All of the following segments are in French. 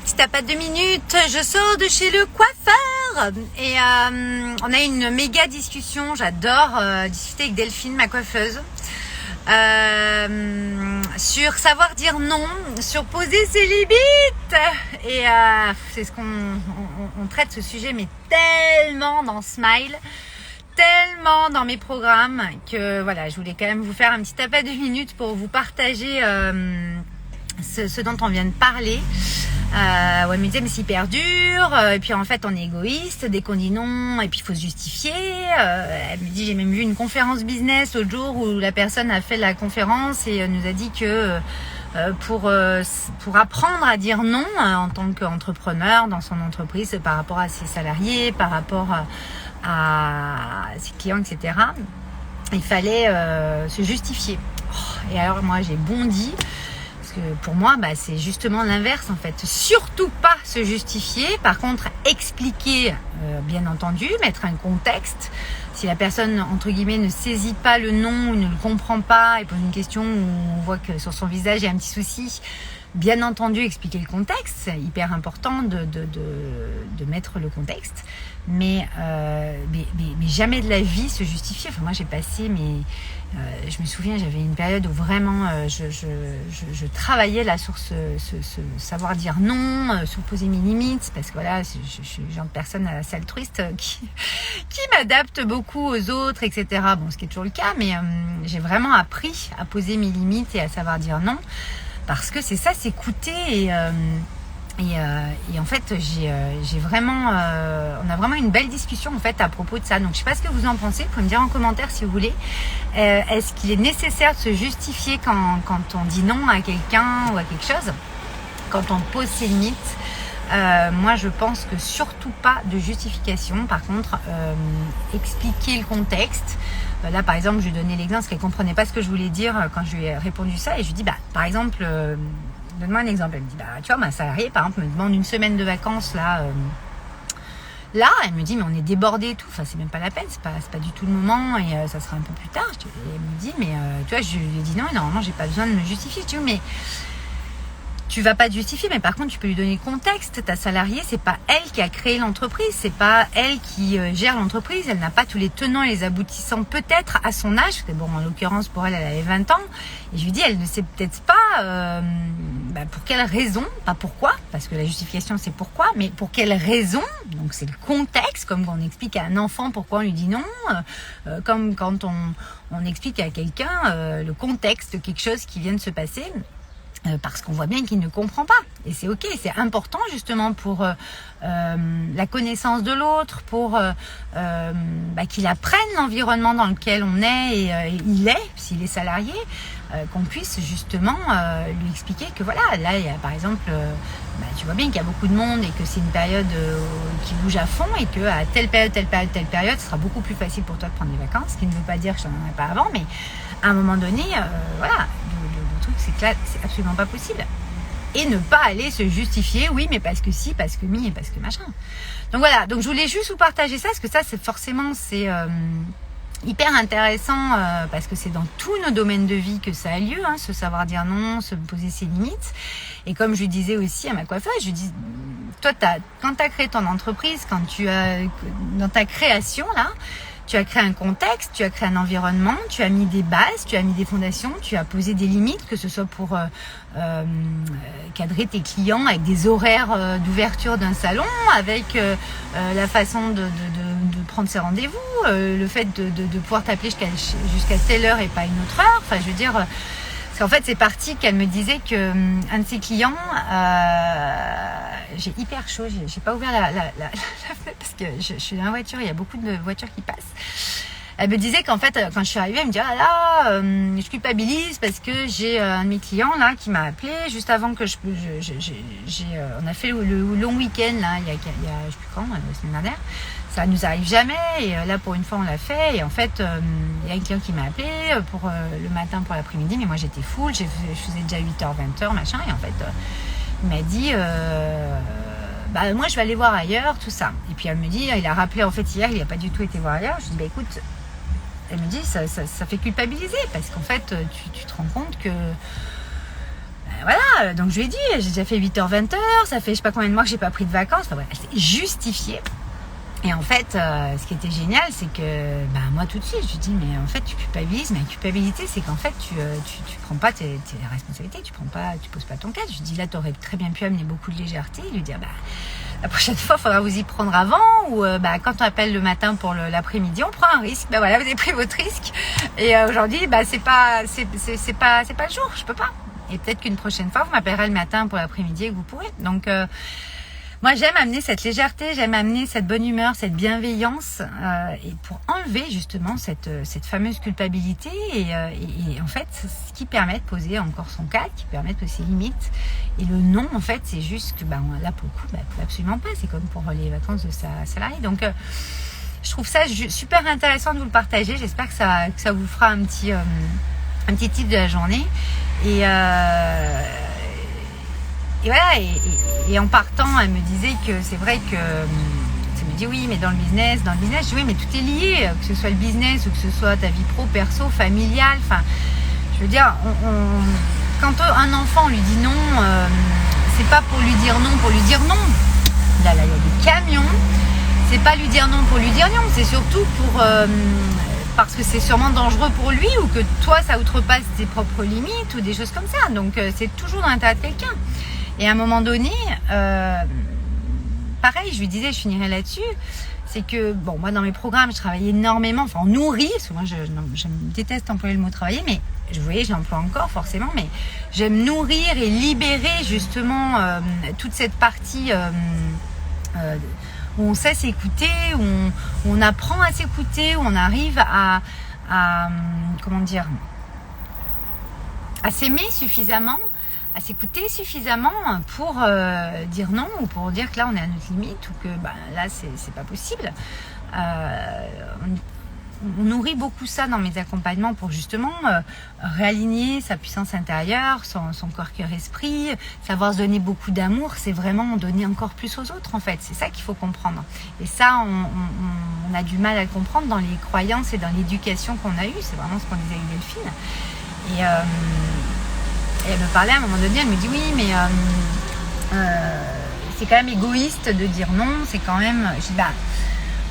Si t'as pas 2 minutes, je sors de chez le coiffeur et on a une méga discussion. J'adore discuter avec Delphine, ma coiffeuse, sur savoir dire non, sur poser ses limites. Et c'est ce qu'on traite ce sujet, mais tellement dans Smile, tellement dans mes programmes que voilà, je voulais quand même vous faire un petit appel de minutes pour vous partager ce dont on vient de parler. Elle me disait mais c'est hyper dur, et puis en fait on est égoïste dès qu'on dit non et puis il faut se justifier. Elle me dit j'ai même vu une conférence business l'autre jour où la personne a fait la conférence et nous a dit que pour apprendre à dire non en tant qu'entrepreneur dans son entreprise par rapport à ses salariés, par rapport à ses clients, etc., il fallait se justifier. Et alors moi j'ai bondi. Pour moi, c'est justement l'inverse en fait. Surtout pas se justifier. Par contre, expliquer, bien entendu, mettre un contexte. Si la personne, entre guillemets, ne saisit pas le non ou ne le comprend pas et pose une question où on voit que sur son visage il y a un petit souci, bien entendu, expliquer le contexte. C'est hyper important de mettre le contexte. Mais jamais de la vie se justifier. Enfin, moi, j'ai passé je me souviens, j'avais une période où vraiment je travaillais là sur ce savoir dire non, sur poser mes limites, parce que voilà, je suis le genre de personne assez altruiste qui m'adapte beaucoup aux autres, etc. Bon, ce qui est toujours le cas, mais j'ai vraiment appris à poser mes limites et à savoir dire non, parce que c'est ça, s'écouter et en fait, j'ai vraiment, on a vraiment une belle discussion en fait à propos de ça. Donc, je sais pas ce que vous en pensez. Vous pouvez me dire en commentaire si vous voulez. Est-ce qu'il est nécessaire de se justifier quand on dit non à quelqu'un ou à quelque chose, quand on pose ses limites? Moi, je pense que surtout pas de justification. Par contre, expliquer le contexte. Là, par exemple, je lui donnais l'exemple parce qu'elle comprenait pas ce que je voulais dire quand je lui ai répondu ça, et je lui dis par exemple. Donne-moi un exemple. Elle me dit, tu vois, ma salariée, par exemple, me demande une semaine de vacances, là, elle me dit, mais on est débordé et tout. Enfin, c'est même pas la peine, c'est pas du tout le moment, et ça sera un peu plus tard. Et elle me dit, mais tu vois, je lui ai dit non, et normalement, j'ai pas besoin de me justifier. Tu vois, mais tu vas pas te justifier, mais par contre, tu peux lui donner le contexte. Ta salariée, c'est pas elle qui a créé l'entreprise, c'est pas elle qui gère l'entreprise. Elle n'a pas tous les tenants et les aboutissants, peut-être à son âge. Parce que bon, en l'occurrence, pour elle, elle avait 20 ans. Et je lui dis, elle ne sait peut-être pas pour quelle raison, pas pourquoi, parce que la justification, c'est pourquoi, mais pour quelle raison. Donc, c'est le contexte, comme quand on explique à un enfant pourquoi on lui dit non, comme quand on explique à quelqu'un le contexte de quelque chose qui vient de se passer. Parce qu'on voit bien qu'il ne comprend pas. Et c'est ok, c'est important justement pour la connaissance de l'autre, pour qu'il apprenne l'environnement dans lequel on est et il est, s'il est salarié, qu'on puisse justement lui expliquer que voilà, là il y a par exemple, tu vois bien qu'il y a beaucoup de monde et que c'est une période qui bouge à fond et que à telle période, ce sera beaucoup plus facile pour toi de prendre des vacances, ce qui ne veut pas dire que je n'en ai pas avant, mais à un moment donné, voilà, le truc c'est que là, c'est absolument pas possible. Et ne pas aller se justifier, oui, mais parce que si, parce que mi, et parce que machin. Donc voilà, donc je voulais juste vous partager ça, parce que ça, c'est hyper intéressant, parce que c'est dans tous nos domaines de vie que ça a lieu, ce savoir dire non, se poser ses limites. Et comme je lui disais aussi à ma coiffeuse, je lui dis, toi, quand tu as créé ton entreprise, dans ta création, là, tu as créé un contexte, tu as créé un environnement, tu as mis des bases, tu as mis des fondations, tu as posé des limites, que ce soit pour cadrer tes clients avec des horaires d'ouverture d'un salon, avec la façon de prendre ses rendez-vous, le fait de pouvoir t'appeler jusqu'à telle heure et pas une autre heure. Enfin, je veux dire, parce qu'en fait, c'est parti qu'elle me disait que un de ses clients, j'ai hyper chaud, j'ai pas ouvert la fenêtre parce que je suis dans la voiture, il y a beaucoup de voitures qui passent. Elle me disait qu'en fait, quand je suis arrivée, elle me dit ah là, je culpabilise parce que j'ai un de mes clients là qui m'a appelé juste avant que on a fait le long week-end là, il y a je sais plus quand, la semaine dernière. Ça nous arrive jamais et là pour une fois on l'a fait et en fait il y a un client qui m'a appelé pour le matin pour l'après-midi, mais moi j'étais full, je faisais déjà 8h 20h machin, et en fait il m'a dit moi je vais aller voir ailleurs, tout ça. Et puis elle me dit, il a rappelé en fait hier, il n'a pas du tout été voir ailleurs. Je dis écoute, elle me dit ça fait culpabiliser parce qu'en fait tu te rends compte que voilà, donc je lui ai dit, j'ai déjà fait 8h, 20h, ça fait je sais pas combien de mois que j'ai pas pris de vacances. Enfin, voilà, c'est justifié. Et en fait, ce qui était génial, c'est que moi tout de suite, je lui dis, mais en fait, tu culpabilises. Mais la culpabilité, c'est qu'en fait, tu prends pas tes responsabilités, tu poses pas ton cas. Je lui dis, là, tu aurais très bien pu amener beaucoup de légèreté, lui dire, la prochaine fois, il faudra vous y prendre avant, ou quand on appelle le matin pour l'après-midi, on prend un risque. Voilà, vous avez pris votre risque. Et aujourd'hui, c'est pas le jour, je peux pas. Et peut-être qu'une prochaine fois, vous m'appellerez le matin pour l'après-midi et que vous pourrez. Donc moi, j'aime amener cette légèreté, j'aime amener cette bonne humeur, cette bienveillance, et pour enlever justement cette fameuse culpabilité et en fait, ce qui permet de poser encore son cadre, qui permet de poser ses limites. Et le non, en fait, c'est juste que là, pour le coup, absolument pas. C'est comme pour les vacances de sa salariée. Donc, je trouve ça super intéressant de vous le partager. J'espère que ça vous fera un petit tip de la journée. Et voilà, et en partant, elle me disait que c'est vrai que elle me dit oui, mais dans le business, je dis oui, mais tout est lié, que ce soit le business ou que ce soit ta vie pro, perso, familiale. Enfin, je veux dire, quand un enfant lui dit non, c'est pas pour lui dire non pour lui dire non. Là, il y a des camions. C'est pas lui dire non pour lui dire non, c'est surtout parce que c'est sûrement dangereux pour lui ou que toi, ça outrepasse tes propres limites ou des choses comme ça. Donc, c'est toujours dans l'intérêt de quelqu'un. Et à un moment donné, pareil, je lui disais, je finirai là-dessus, c'est que, moi dans mes programmes, je travaille énormément, on nourrit, parce que moi je déteste employer le mot travailler, mais vous voyez, j'emploie encore forcément, mais j'aime nourrir et libérer justement toute cette partie où on sait s'écouter, où on apprend à s'écouter, où on arrive à s'aimer suffisamment, à s'écouter suffisamment pour dire non ou pour dire que là on est à notre limite ou que là c'est pas possible. On nourrit beaucoup ça dans mes accompagnements pour justement réaligner sa puissance intérieure, son corps, cœur, esprit, savoir se donner beaucoup d'amour, c'est vraiment donner encore plus aux autres en fait, c'est ça qu'il faut comprendre. Et ça, on a du mal à le comprendre dans les croyances et dans l'éducation qu'on a eue, c'est vraiment ce qu'on disait avec Delphine. Et elle me parlait à un moment donné, elle me dit oui, mais c'est quand même égoïste de dire non, c'est quand même... Je dis,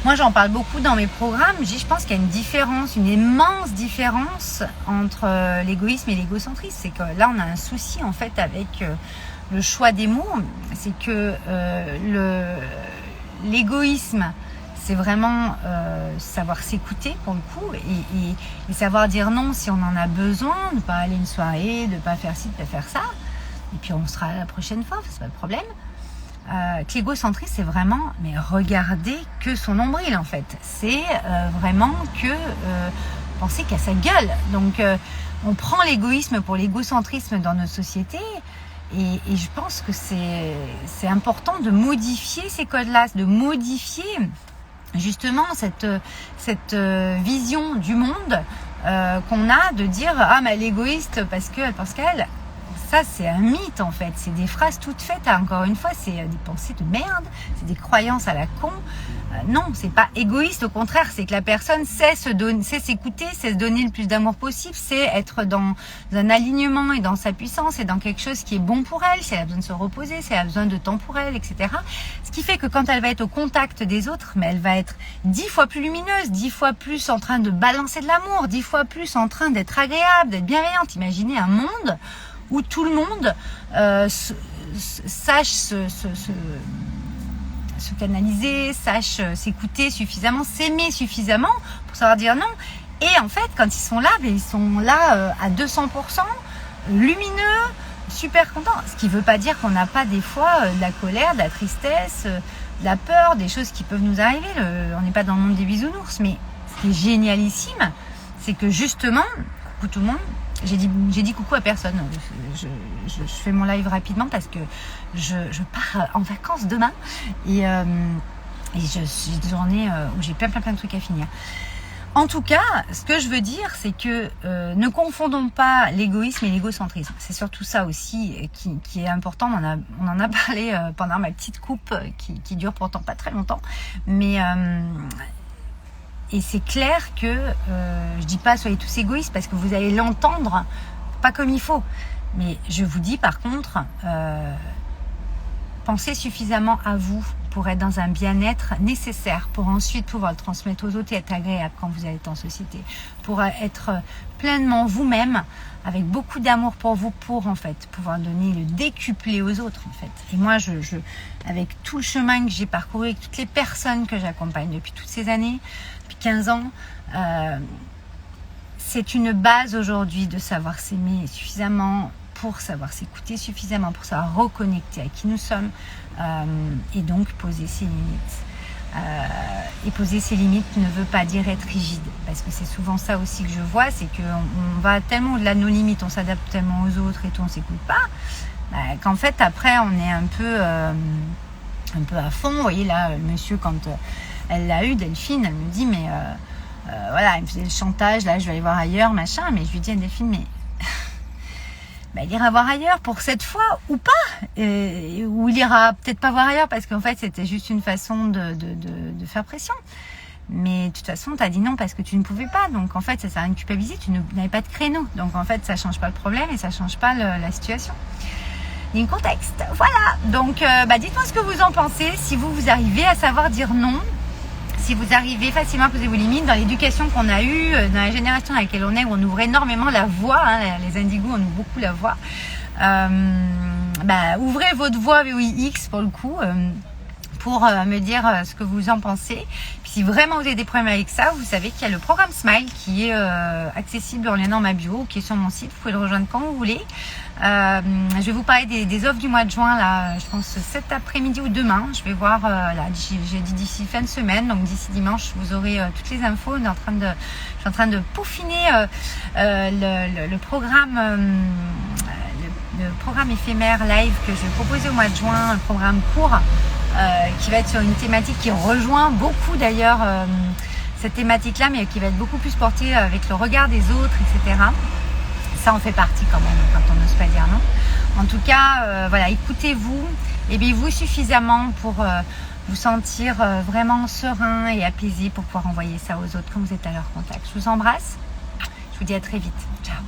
moi j'en parle beaucoup dans mes programmes, je pense qu'il y a une différence, une immense différence entre l'égoïsme et l'égocentrisme. C'est que là on a un souci en fait avec le choix des mots, c'est que l'égoïsme, c'est vraiment savoir s'écouter pour le coup et savoir dire non si on en a besoin, de ne pas aller une soirée, de ne pas faire ci, de ne pas faire ça. Et puis on sera là la prochaine fois, c'est pas le problème. Que l'égocentrisme, c'est vraiment regarder que son nombril en fait. C'est vraiment que penser qu'à sa gueule. Donc on prend l'égoïsme pour l'égocentrisme dans notre société. Et je pense que c'est important de modifier ces codes-là, de modifier justement cette vision du monde qu'on a de dire elle est égoïste parce qu'elle pense qu'elle. Ça c'est un mythe en fait, c'est des phrases toutes faites, encore une fois, c'est des pensées de merde, c'est des croyances à la con. Non, c'est pas égoïste, au contraire, c'est que la personne sait s'écouter, sait se donner le plus d'amour possible, sait être dans un alignement et dans sa puissance et dans quelque chose qui est bon pour elle, si elle a besoin de se reposer, si elle a besoin de temps pour elle, etc. Ce qui fait que quand elle va être au contact des autres, mais elle va être 10 fois plus lumineuse, 10 fois plus en train de balancer de l'amour, 10 fois plus en train d'être agréable, d'être bienveillante. Imaginez un monde où tout le monde sache se canaliser, sache s'écouter suffisamment, s'aimer suffisamment pour savoir dire non. Et en fait, quand ils sont là, ils sont là à 200%, lumineux, super contents. Ce qui ne veut pas dire qu'on n'a pas des fois de la colère, de la tristesse, de la peur, des choses qui peuvent nous arriver. On n'est pas dans le monde des bisounours. Mais ce qui est génialissime, c'est que justement, coucou tout le monde, j'ai dit coucou à personne. Je fais mon live rapidement parce que je pars en vacances demain et j'ai une journée où j'ai plein de trucs à finir. En tout cas, ce que je veux dire, c'est que ne confondons pas l'égoïsme et l'égocentrisme. C'est surtout ça aussi qui est important. On en a parlé pendant ma petite coupe qui dure pourtant pas très longtemps, mais et c'est clair que je dis pas soyez tous égoïstes parce que vous allez l'entendre pas comme il faut. Mais je vous dis par contre, pensez suffisamment à vous pour être dans un bien-être nécessaire, pour ensuite pouvoir le transmettre aux autres et être agréable quand vous êtes en société, pour être pleinement vous-même, avec beaucoup d'amour pour vous, pour en fait pouvoir donner le décuplé aux autres en fait. Et moi, avec tout le chemin que j'ai parcouru, avec toutes les personnes que j'accompagne depuis toutes ces années, depuis 15 ans, c'est une base aujourd'hui de savoir s'aimer suffisamment pour savoir s'écouter suffisamment, pour savoir reconnecter à qui nous sommes et donc poser ses limites. Et poser ses limites ne veut pas dire être rigide, parce que c'est souvent ça aussi que je vois, c'est qu'on va tellement au-delà de nos limites, on s'adapte tellement aux autres et tout, on s'écoute pas, qu'en fait après on est un peu à fond. Vous voyez là, le monsieur, quand elle l'a eu, Delphine, elle me dit mais voilà, il me faisait le chantage, là je vais aller voir ailleurs, machin, mais je lui dis à Delphine, mais il ira voir ailleurs pour cette fois ou pas, ou il ira peut-être pas voir ailleurs parce qu'en fait c'était juste une façon de faire pression. Mais de toute façon tu as dit non parce que tu ne pouvais pas, donc en fait ça sert à rien de culpabiliser, tu n'avais pas de créneau, donc en fait ça change pas le problème et ça change pas la situation. Il y a un contexte, voilà. Donc dites-moi ce que vous en pensez, si vous arrivez à savoir dire non, si vous arrivez facilement à poser vos limites. Dans l'éducation qu'on a eue, dans la génération dans laquelle on est, où on ouvre énormément la voix, les indigos on ouvre beaucoup la voix, ouvrez votre voix VOIX pour le coup, pour me dire ce que vous en pensez. Puis si vraiment vous avez des problèmes avec ça, vous savez qu'il y a le programme Smile qui est accessible en lien dans ma bio, qui est sur mon site, vous pouvez le rejoindre quand vous voulez. Je vais vous parler des offres du mois de juin, là, je pense cet après-midi ou demain. Je vais voir, j'ai dit d'ici fin de semaine, donc d'ici dimanche, vous aurez toutes les infos. Je suis en train de peaufiner le programme, le programme éphémère live que je vais proposer au mois de juin, un programme court qui va être sur une thématique qui rejoint beaucoup d'ailleurs cette thématique-là, mais qui va être beaucoup plus portée avec le regard des autres, etc. Ça en fait partie quand même, quand on n'ose pas dire non. En tout cas, voilà, écoutez-vous, aimez-vous suffisamment pour vous sentir vraiment serein et apaisé pour pouvoir envoyer ça aux autres quand vous êtes à leur contact. Je vous embrasse, je vous dis à très vite. Ciao.